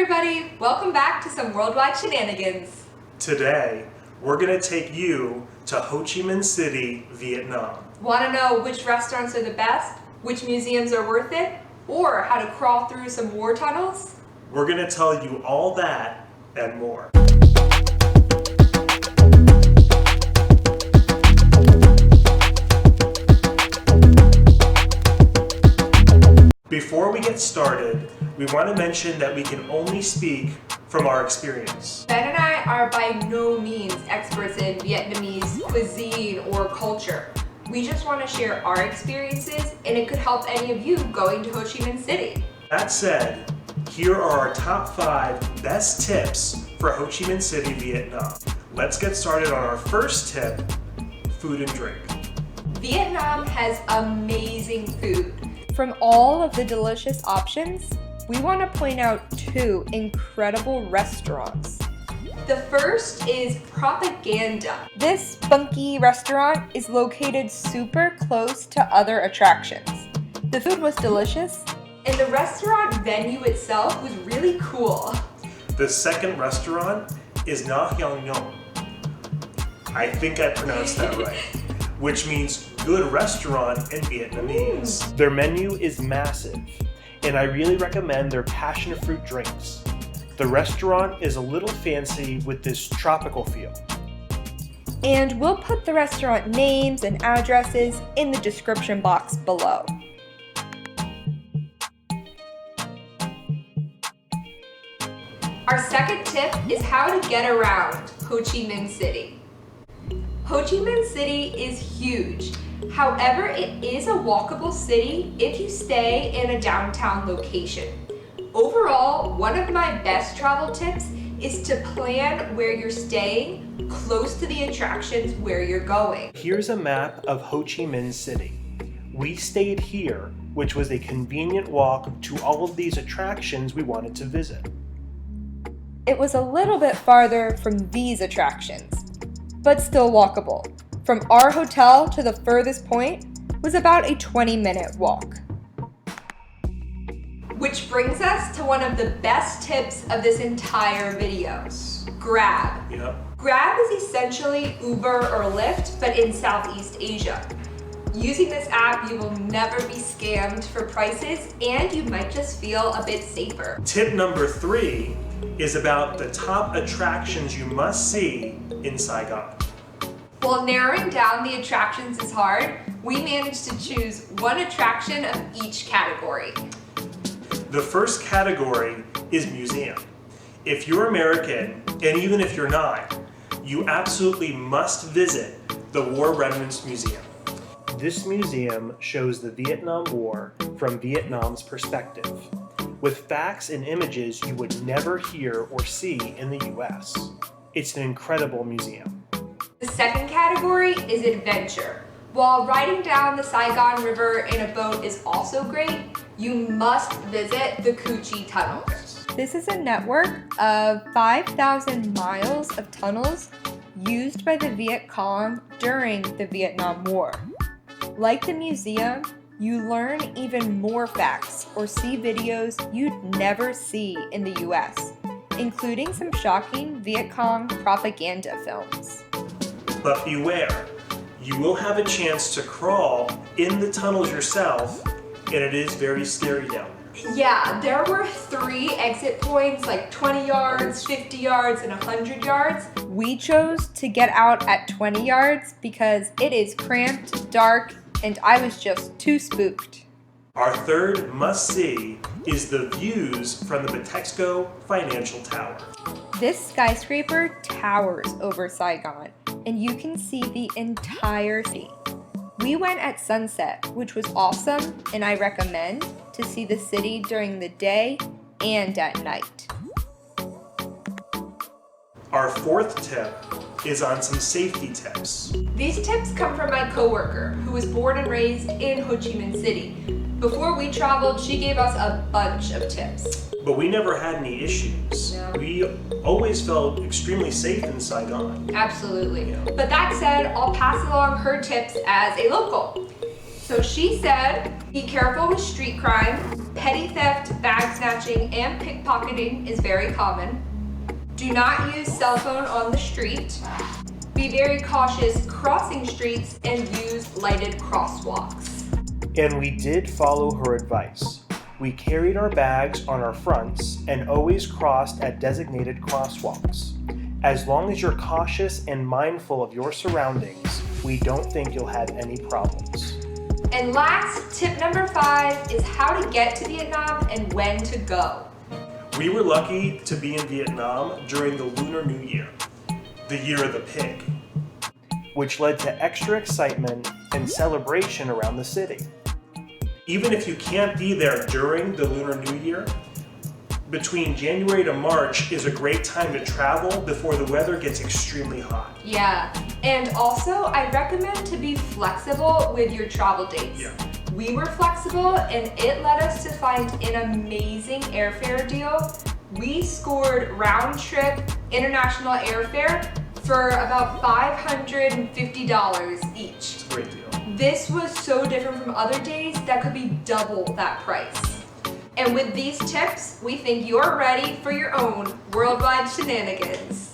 everybody, welcome back to some worldwide shenanigans. Today, we're gonna take you to Ho Chi Minh City, Vietnam. Want to know which restaurants are the best, which museums are worth it, or how to crawl through some war tunnels? We're gonna tell you all that and more. Before we get started, we want to mention that we can only speak from our experience. Ben and I are by no means experts in Vietnamese cuisine or culture. We just want to share our experiences, and it could help any of you going to Ho Chi Minh City. That said, here are our top 5 best tips for Ho Chi Minh City, Vietnam. Let's get started on our first tip, food and drink. Vietnam has amazing food. From all of the delicious options, we want to point out 2 incredible restaurants. The first is Propaganda. This funky restaurant is located super close to other attractions. The food was delicious, and the restaurant venue itself was really cool. The second restaurant is Nha Hang Ngon. I think I pronounced that right, which means good restaurant in Vietnamese. Their menu is massive, and I really recommend their passion fruit drinks. The restaurant is a little fancy with this tropical feel. And we'll put the restaurant names and addresses in the description box below. Our second tip is how to get around Ho Chi Minh City. Ho Chi Minh City is huge. However, it is a walkable city if you stay in a downtown location. Overall, one of my best travel tips is to plan where you're staying close to the attractions where you're going. Here's a map of Ho Chi Minh City. We stayed here, which was a convenient walk to all of these attractions we wanted to visit. It was a little bit farther from these attractions, but still walkable. From our hotel to the furthest point was about a 20-minute walk. Which brings us to one of the best tips of this entire video, Grab. Yep. Grab is essentially Uber or Lyft, but in Southeast Asia. Using this app, you will never be scammed for prices, and you might just feel a bit safer. Tip number 3 is about the top attractions you must see in Saigon. While narrowing down the attractions is hard, we managed to choose one attraction of each category. The first category is museum. If you're American, and even if you're not, you absolutely must visit the War Remnants Museum. This museum shows the Vietnam War from Vietnam's perspective, with facts and images you would never hear or see in the US. It's an incredible museum. The second category is adventure. While riding down the Saigon River in a boat is also great, you must visit the Cu Chi tunnels. This is a network of 5,000 miles of tunnels used by the Viet Cong during the Vietnam War. Like the museum, you learn even more facts or see videos you'd never see in the US, including some shocking Viet Cong propaganda films. But beware, you will have a chance to crawl in the tunnels yourself, and it is very scary down there. Yeah, there were 3 exit points, like 20 yards, 50 yards, and 100 yards. We chose to get out at 20 yards because it is cramped, dark, and I was just too spooked. Our third must-see is the views from the Batexco Financial Tower. This skyscraper towers over Saigon, and you can see the entire city. We went at sunset, which was awesome, and I recommend to see the city during the day and at night. Our fourth tip is on some safety tips. These tips come from my coworker, who was born and raised in Ho Chi Minh City. Before we traveled, she gave us a bunch of tips. But we never had any issues. No. We always felt extremely safe in Saigon. Absolutely. Yeah. But that said, I'll pass along her tips as a local. So she said, be careful with street crime, Petty theft, bag snatching, and pickpocketing is very common. Do not use cell phone on the street. Be very cautious crossing streets and use lighted crosswalks. And we did follow her advice. We carried our bags on our fronts and always crossed at designated crosswalks. As long as you're cautious and mindful of your surroundings, we don't think you'll have any problems. And last, tip number 5 is how to get to Vietnam and when to go. We were lucky to be in Vietnam during the Lunar New Year, the year of the pig, which led to extra excitement and celebration around the city. Even if you can't be there during the Lunar New Year, between January to March is a great time to travel before the weather gets extremely hot. Yeah, and also I recommend to be flexible with your travel dates. Yeah. We were flexible and it led us to find an amazing airfare deal. We scored round trip international airfare for about $550 each. It's a great deal. This was so different from other days that could be double that price. And with these tips, we think you're ready for your own worldwide shenanigans.